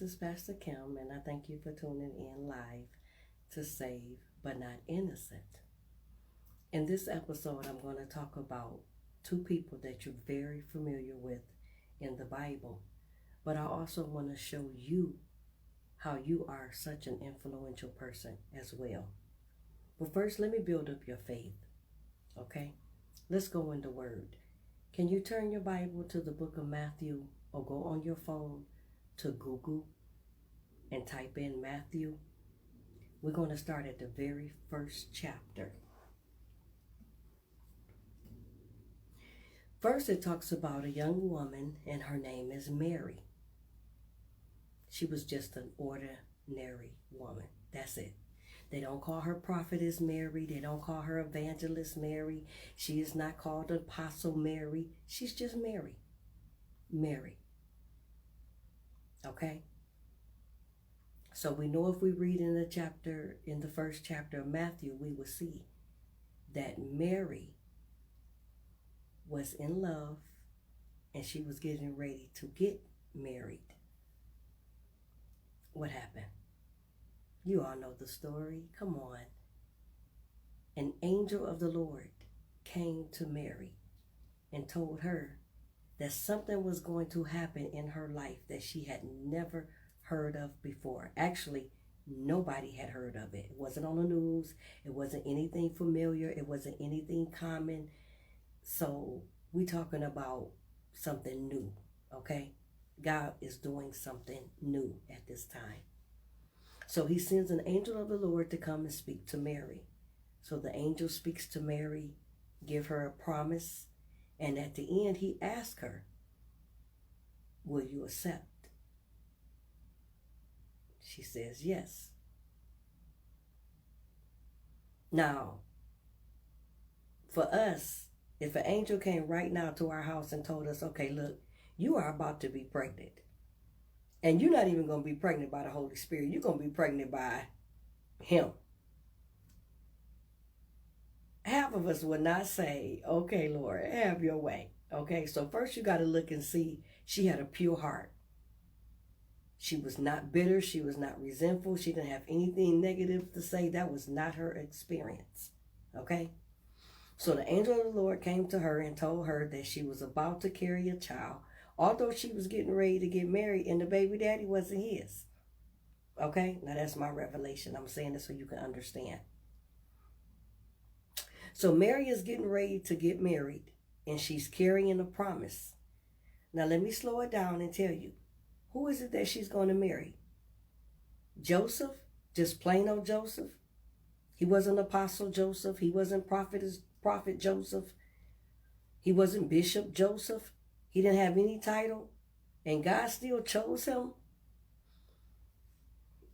is Pastor Kim, and I thank you for tuning in live to Save But Not Innocent. In this episode, I'm going to talk about two people that you're very familiar with in the Bible, but I also want to show you how you are such an influential person as well. But first, let me build up your faith, okay? Let's go in the Word. Can you turn your Bible to the book of Matthew or go on your phone to Google and type in Matthew? We're going to start at the very first chapter. First, it talks about a young woman, and her name is Mary. She was just an ordinary woman. That's it. They don't call her prophetess Mary. They don't call her evangelist Mary. She is not called apostle Mary. She's just Mary. Mary. Okay? So we know if we read in the first chapter of Matthew, we will see that Mary was in love and she was getting ready to get married. What happened? You all know the story. Come on. An angel of the Lord came to Mary and told her that something was going to happen in her life that she had never heard of before. Actually, nobody had heard of it. It wasn't on the news. It wasn't anything familiar. It wasn't anything common. So we're talking about something new, okay? God is doing something new at this time. So he sends an angel of the Lord to come and speak to Mary. So the angel speaks to Mary, give her a promise, and at the end he asks her, will you accept? She says yes. Now, for us, if an angel came right now to our house and told us, okay, look, you are about to be pregnant. And you're not even going to be pregnant by the Holy Spirit. You're going to be pregnant by him. Half of us would not say, okay, Lord, have your way. Okay, so first you got to look and see she had a pure heart. She was not bitter. She was not resentful. She didn't have anything negative to say. That was not her experience. Okay? So the angel of the Lord came to her and told her that she was about to carry a child, although she was getting ready to get married and the baby daddy wasn't his. Okay? Now that's my revelation. I'm saying this so you can understand. So Mary is getting ready to get married and she's carrying a promise. Now let me slow it down and tell you. Who is it that she's going to marry? Joseph? Just plain old Joseph? He wasn't Apostle Joseph. He wasn't Prophet Joseph. He wasn't Bishop Joseph. He didn't have any title. And God still chose him.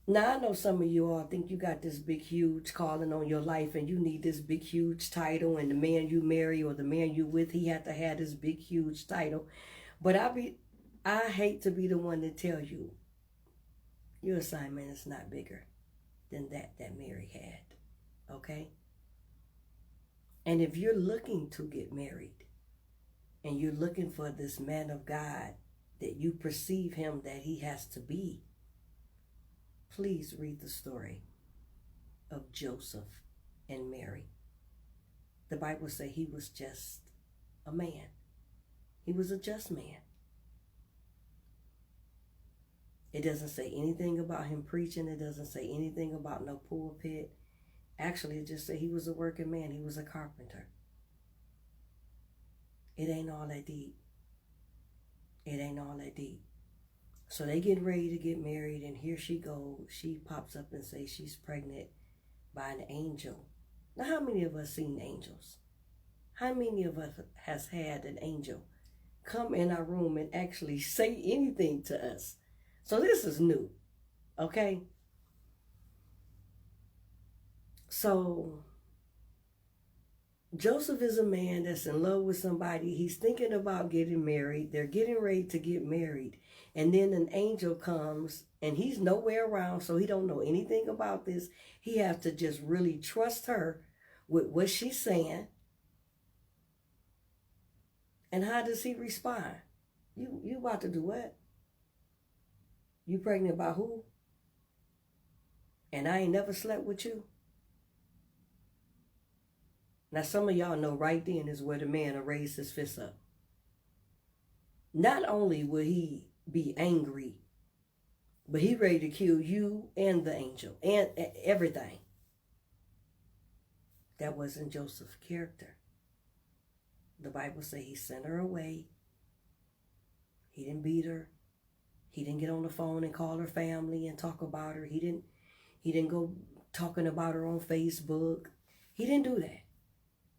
Now, I know some of you all think you got this big, huge calling on your life and you need this big, huge title, and the man you marry or the man you with, he had to have this big, huge title. But I hate to be the one to tell you your assignment is not bigger than that Mary had. Okay? And if you're looking to get married and you're looking for this man of God that you perceive him that he has to be, please read the story of Joseph and Mary. The Bible says he was just a man. He was a just man. It doesn't say anything about him preaching. It doesn't say anything about no pulpit. Actually, it just said he was a working man. He was a carpenter. It ain't all that deep. It ain't all that deep. So they get ready to get married, and here she goes. She pops up and says she's pregnant by an angel. Now, how many of us seen angels? How many of us has had an angel come in our room and actually say anything to us? So this is new, okay? So Joseph is a man that's in love with somebody. He's thinking about getting married. They're getting ready to get married. And then an angel comes and he's nowhere around, so he don't know anything about this. He has to just really trust her with what she's saying. And how does he respond? You about to do what? You pregnant by who? And I ain't never slept with you? Now, some of y'all know right then is where the man will raise his fist up. Not only will he be angry, but he ready to kill you and the angel and everything. That wasn't Joseph's character. The Bible says he sent her away. He didn't beat her. He didn't get on the phone and call her family and talk about her. He didn't go talking about her on Facebook. He didn't do that.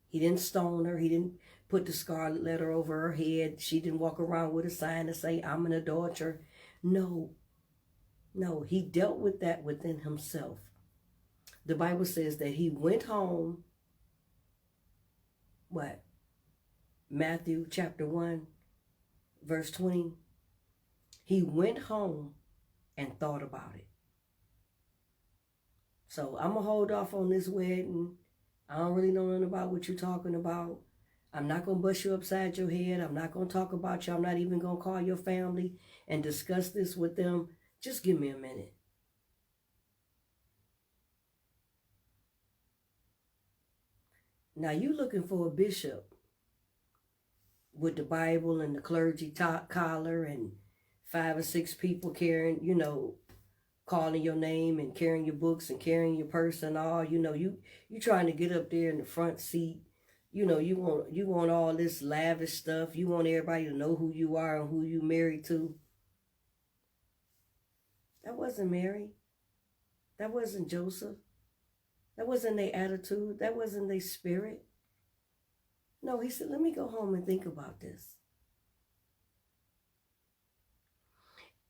He didn't stone her. He didn't put the scarlet letter over her head. She didn't walk around with a sign to say, I'm an adulterer. No, he dealt with that within himself. The Bible says that he went home, Matthew chapter 1, verse 20. He went home and thought about it. So I'm going to hold off on this wedding. I don't really know nothing about what you're talking about. I'm not going to bust you upside your head. I'm not going to talk about you. I'm not even going to call your family and discuss this with them. Just give me a minute. Now you looking for a bishop with the Bible and the clergy collar and 5 or 6 people carrying, calling your name and carrying your books and carrying your purse and all. You trying to get up there in the front seat. You want all this lavish stuff. You want everybody to know who you are and who you married to. That wasn't Mary. That wasn't Joseph. That wasn't their attitude. That wasn't their spirit. No, he said, let me go home and think about this.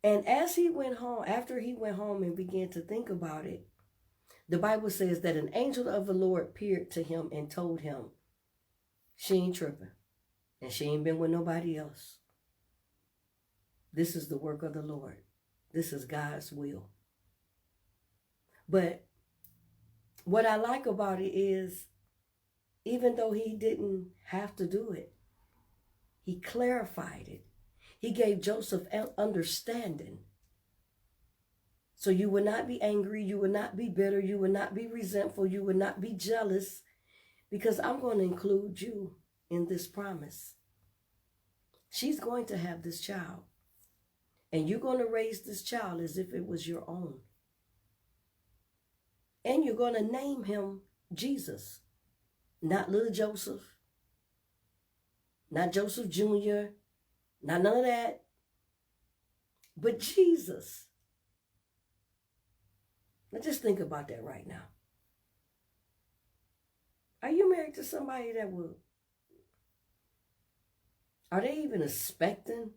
And as he went home, after he went home and began to think about it, the Bible says that an angel of the Lord appeared to him and told him, she ain't tripping. And she ain't been with nobody else. This is the work of the Lord. This is God's will. But what I like about it is, even though he didn't have to do it, he clarified it. He gave Joseph understanding. So you would not be angry, you would not be bitter, you would not be resentful, you would not be jealous, because I'm going to include you in this promise. She's going to have this child, and you're going to raise this child as if it was your own. And you're going to name him Jesus, not little Joseph, not Joseph Jr., not none of that, but Jesus. Now just think about that right now. Are you married to somebody that are they even expecting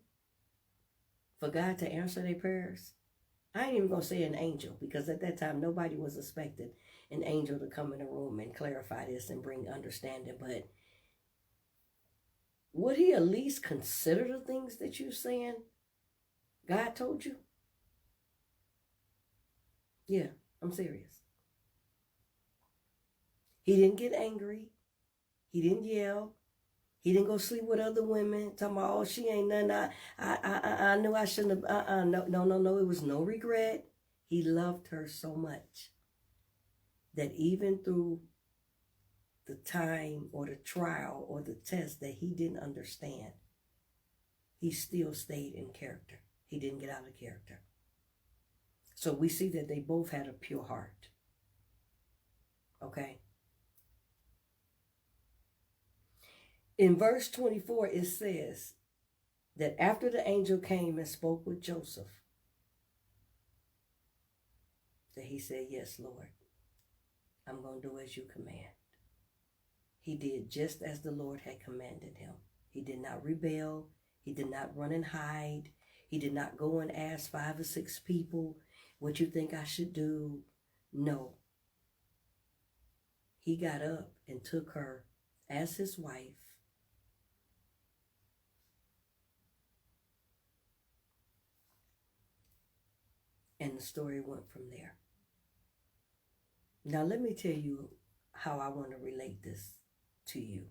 for God to answer their prayers? I ain't even going to say an angel, because at that time nobody was expecting an angel to come in the room and clarify this and bring understanding. But would he at least consider the things that you're saying God told you? Yeah, I'm serious. He didn't get angry. He didn't yell. He didn't go sleep with other women, talking about, oh, she ain't nothing. I knew I shouldn't have. No. It was no regret. He loved her so much that even through the time or the trial or the test that he didn't understand, he still stayed in character. He didn't get out of character. So we see that they both had a pure heart. Okay? In verse 24, it says that after the angel came and spoke with Joseph, that he said, yes, Lord, I'm going to do as you command. He did just as the Lord had commanded him. He did not rebel. He did not run and hide. He did not go and ask 5 or 6 people, what you think I should do? No. He got up and took her as his wife. And the story went from there. Now let me tell you how I want to relate this to you.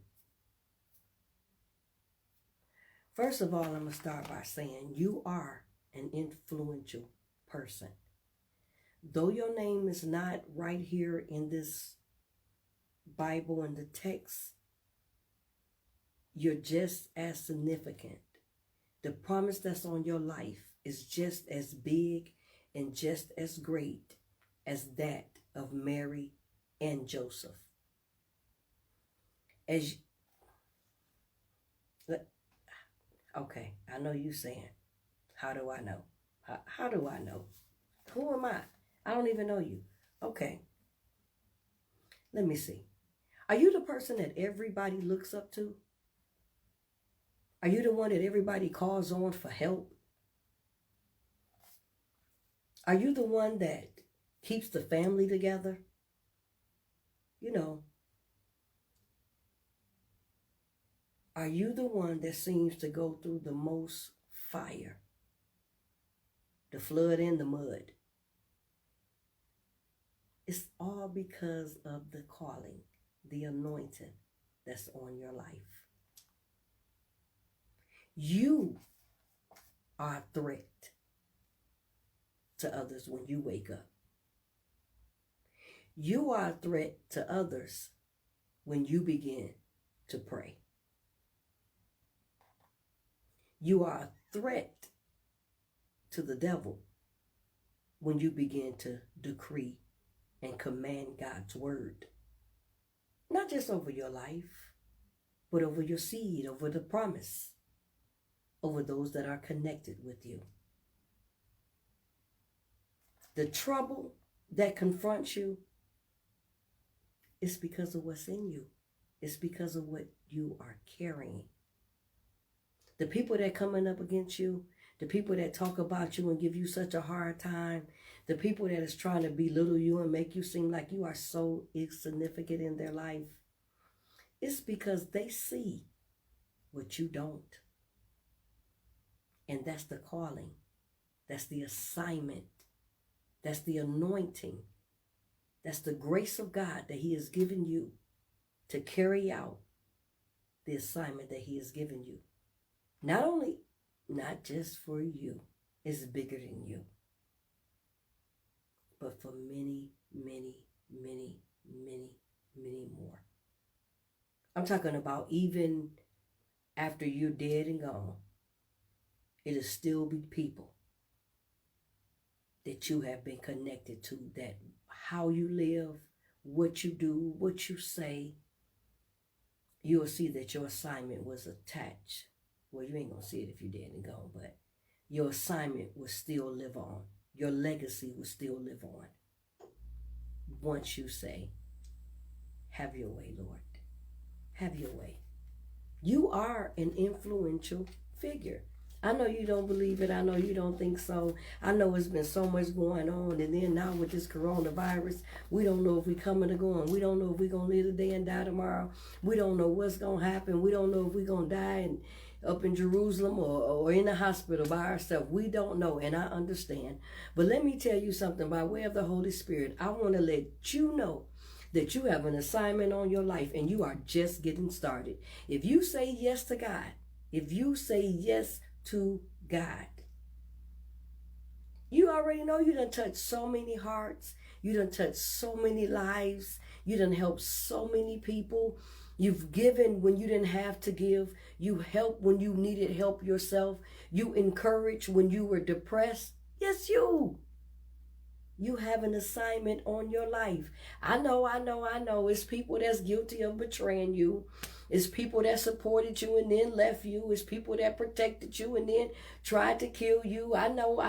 First of all, I'm going to start by saying you are an influential person. Though your name is not right here in this Bible and the text, you're just as significant. The promise that's on your life is just as big and just as great as that of Mary and Joseph. Okay, I know you saying, how do I know? How do I know? Who am I? I don't even know you. Okay, let me see. Are you the person that everybody looks up to? Are you the one that everybody calls on for help? Are you the one that keeps the family together? You know, are you the one that seems to go through the most fire? The flood and the mud. It's all because of the calling, the anointing that's on your life. You are a threat to others when you wake up. You are a threat to others when you begin to pray. You are a threat to the devil when you begin to decree and command God's word. Not just over your life, but over your seed, over the promise, over those that are connected with you. The trouble that confronts you is because of what's in you. It's because of what you are carrying. The people that coming up against you, the people that talk about you and give you such a hard time, the people that is trying to belittle you and make you seem like you are so insignificant in their life, it's because they see what you don't. And that's the calling. That's the assignment. That's the anointing. That's the grace of God that He has given you to carry out the assignment that He has given you. Not just for you, it's bigger than you, but for many, many, many, many, many more. I'm talking about even after you're dead and gone, it'll still be people that you have been connected to, that how you live, what you do, what you say, you will see that your assignment was attached. Well, you ain't going to see it if you're dead and gone, but your assignment will still live on. Your legacy will still live on. Once you say, have your way, Lord. Have your way. You are an influential figure. I know you don't believe it. I know you don't think so. I know it's been so much going on. And then now with this coronavirus, we don't know if we're coming or going. We don't know if we're going to live today and die tomorrow. We don't know what's going to happen. We don't know if we're going to die up in Jerusalem or in the hospital by ourselves. We don't know, and I understand. But let me tell you something. By way of the Holy Spirit, I want to let you know that you have an assignment on your life and you are just getting started. If you say yes to God, if you say yes to God, you already know you done touched so many hearts. You done touched so many lives. You done helped so many people. You've given when you didn't have to give. You helped when you needed help yourself. You encouraged when you were depressed. Yes, you. You have an assignment on your life. I know. It's people that's guilty of betraying you. It's people that supported you and then left you. It's people that protected you and then tried to kill you. I know.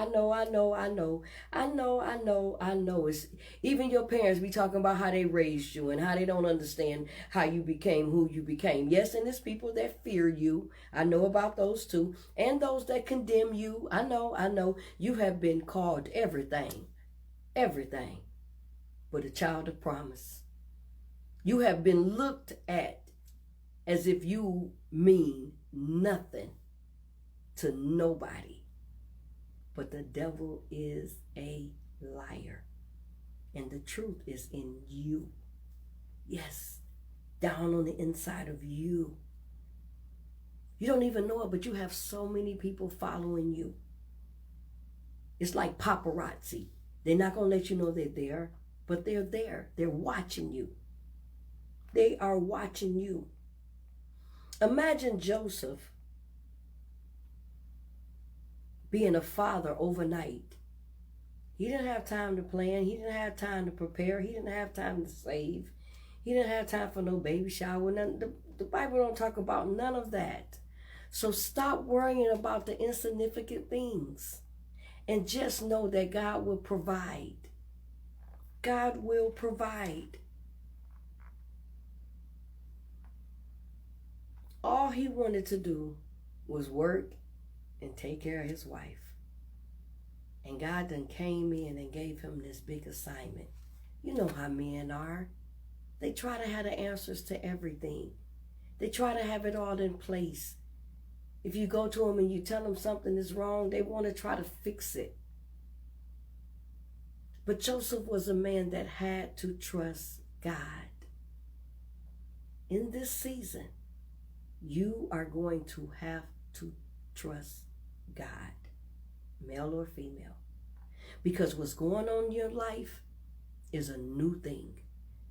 It's even your parents be talking about how they raised you and how they don't understand how you became who you became. Yes, and it's people that fear you. I know about those too. And those that condemn you. I know. You have been called everything but a child of promise. You have been looked at as if you mean nothing to nobody. But the devil is a liar. And the truth is in you. Yes, down on the inside of you. You don't even know it, but you have so many people following you. It's like paparazzi. They're not going to let you know they're there, but they're there. They're watching you. They are watching you. Imagine Joseph being a father overnight. He didn't have time to plan. He didn't have time to prepare. He didn't have time to save. He didn't have time for no baby shower. The Bible don't talk about none of that. So stop worrying about the insignificant things and just know that God will provide. God will provide. All he wanted to do was work and take care of his wife. And God then came in and gave him this big assignment. You know how men are. They try to have the answers to everything. They try to have it all in place. If you go to them and you tell them something is wrong, they want to try to fix it. But Joseph was a man that had to trust God. In this season, you are going to have to trust God, male or female. Because what's going on in your life is a new thing.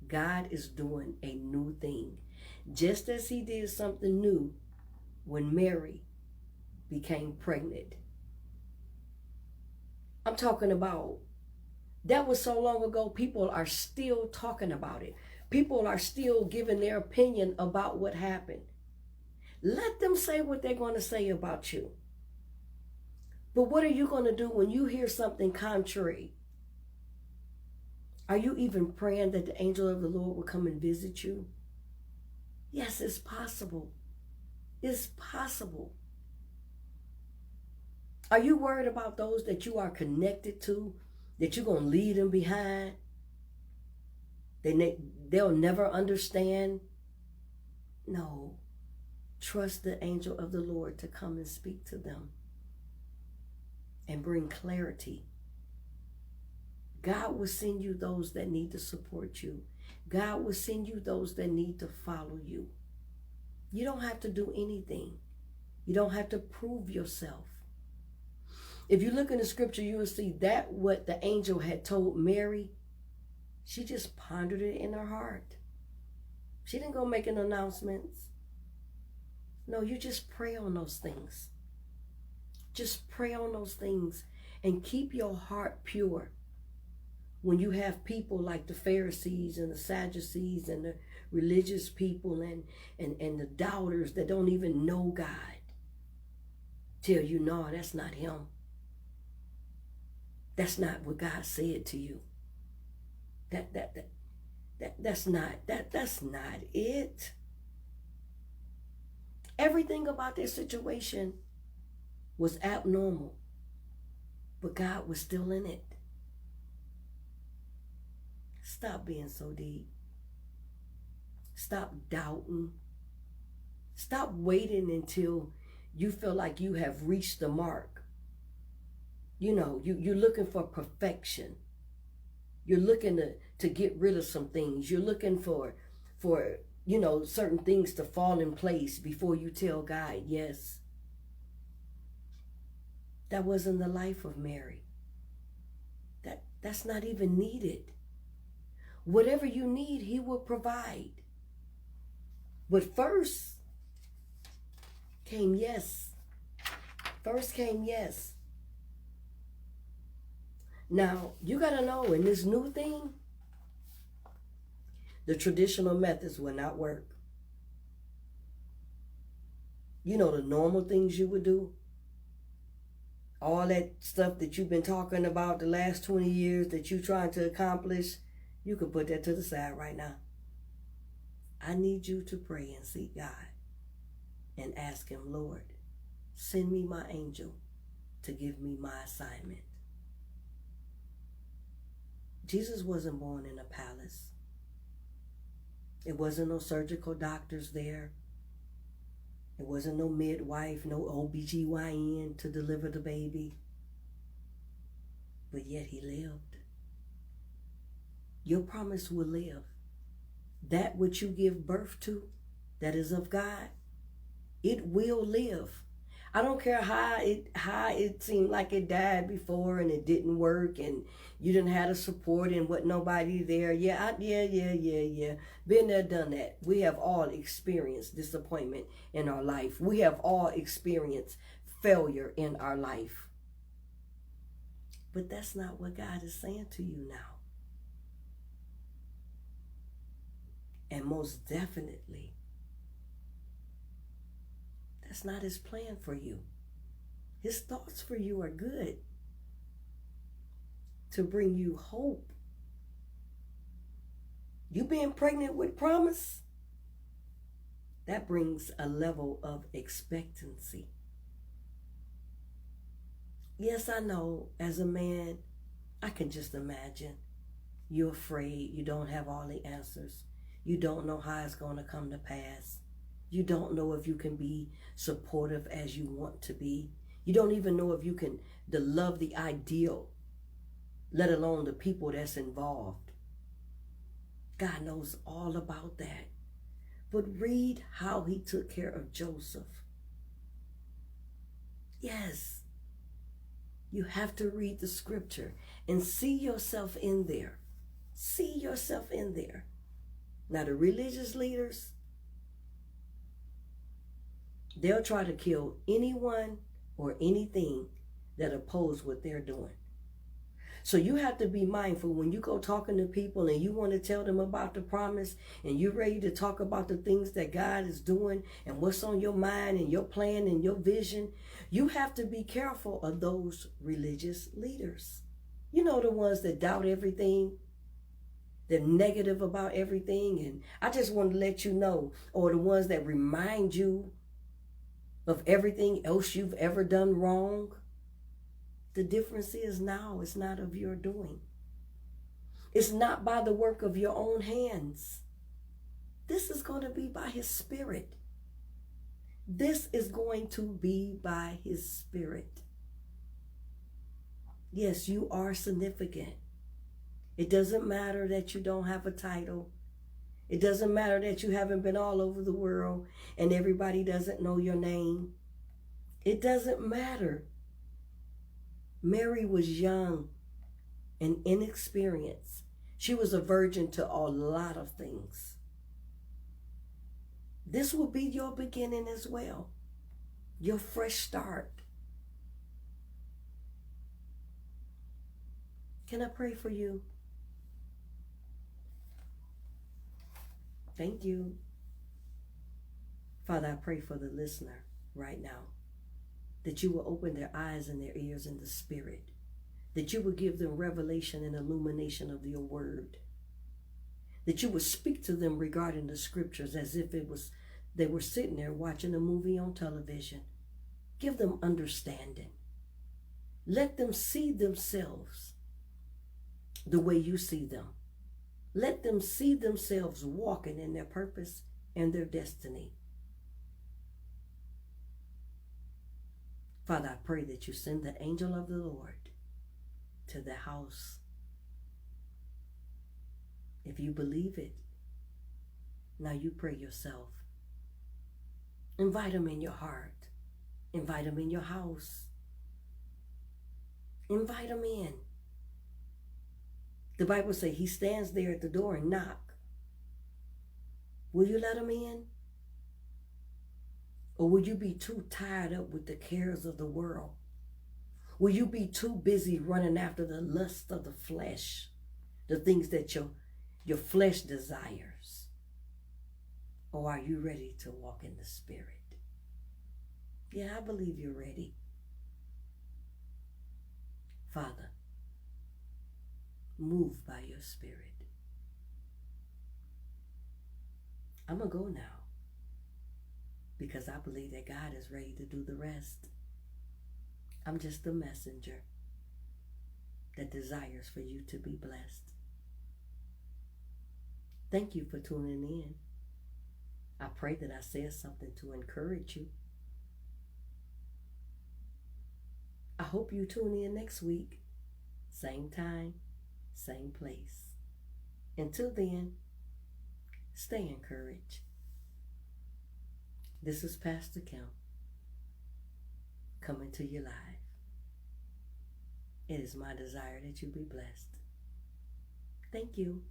God is doing a new thing. Just as he did something new when Mary became pregnant. I'm talking about, that was so long ago, people are still talking about it. People are still giving their opinion about what happened. Let them say what they're going to say about you. But what are you going to do when you hear something contrary? Are you even praying that the angel of the Lord will come and visit you? Yes, it's possible. It's possible. Are you worried about those that you are connected to, that you're going to leave them behind? They'll never understand? No. Trust the angel of the Lord to come and speak to them and bring clarity. God will send you those that need to support you. God will send you those that need to follow you. You don't have to do anything. You don't have to prove yourself. If you look in the scripture, you will see that what the angel had told Mary, she just pondered it in her heart. She didn't go making announcements. No, you just pray on those things. Just pray on those things and keep your heart pure. When you have people like the Pharisees and the Sadducees and the religious people and the doubters that don't even know God tell you, no, that's not him. That's not what God said to you. That's not it. Everything about their situation was abnormal, but God was still in it. Stop being so deep. Stop doubting. Stop waiting until you feel like you have reached the mark. You know, you're looking for perfection. You're looking to get rid of some things. You're looking for certain things to fall in place before you tell God yes. That wasn't the life of Mary. That's not even needed. Whatever you need, he will provide. But first came yes. First came yes. Now, you got to know, in this new thing, the traditional methods will not work. You know, the normal things you would do. All that stuff that you've been talking about the last 20 years that you're trying to accomplish, you can put that to the side right now. I need you to pray and seek God and ask him, Lord, send me my angel to give me my assignment. Jesus wasn't born in a palace. It wasn't no surgical doctors there. It wasn't no midwife, no OBGYN to deliver the baby. But yet he lived. Your promise will live. That which you give birth to, that is of God, it will live. I don't care how it seemed like it died before and it didn't work and you didn't have the support and what nobody there. Yeah. Been there, done that. We have all experienced disappointment in our life. We have all experienced failure in our life. But that's not what God is saying to you now. And most definitely, that's not his plan for you. His thoughts for you are good, to bring you hope. You being pregnant with promise, that brings a level of expectancy. Yes, I know, as a man, I can just imagine. You're afraid, you don't have all the answers. You don't know how it's going to come to pass. You don't know if you can be supportive as you want to be. You don't even know if you can love the ideal, let alone the people that's involved. God knows all about that. But read how he took care of Joseph. Yes, you have to read the scripture and see yourself in there. See yourself in there. Now, the religious leaders, they'll try to kill anyone or anything that oppose what they're doing. So you have to be mindful when you go talking to people and you want to tell them about the promise and you're ready to talk about the things that God is doing and what's on your mind and your plan and your vision. You have to be careful of those religious leaders. You know, the ones that doubt everything. They're negative about everything. And I just want to let you know, or the ones that remind you of everything else you've ever done wrong. The difference is now it's not of your doing. It's not by the work of your own hands. This is going to be by his Spirit. This is going to be by his Spirit. Yes, you are significant. It doesn't matter that you don't have a title. It doesn't matter that you haven't been all over the world and everybody doesn't know your name. It doesn't matter. Mary was young and inexperienced. She was a virgin to a lot of things. This will be your beginning as well. Your fresh start. Can I pray for you? Thank you. Father, I pray for the listener right now, that you will open their eyes and their ears in the Spirit, that you will give them revelation and illumination of your word, that you would speak to them regarding the scriptures as if they were sitting there watching a movie on television. Give them understanding. Let them see themselves the way you see them. Let them see themselves walking in their purpose and their destiny. Father, I pray that you send the angel of the Lord to the house. If you believe it, now you pray yourself. Invite him in your heart. Invite him in your house. Invite him in. The Bible says he stands there at the door and knock. Will you let him in? Or will you be too tired up with the cares of the world? Will you be too busy running after the lust of the flesh, the things that your flesh desires? Or are you ready to walk in the Spirit? Yeah, I believe you're ready. Father, move by your Spirit. I'm going to go now because I believe that God is ready to do the rest. I'm just the messenger that desires for you to be blessed. Thank you for tuning in. I pray that I said something to encourage you. I hope you tune in next week. Same time, same place. Until then, stay encouraged. This is Pastor Kim. come into your life. It is my desire that you be blessed. Thank you.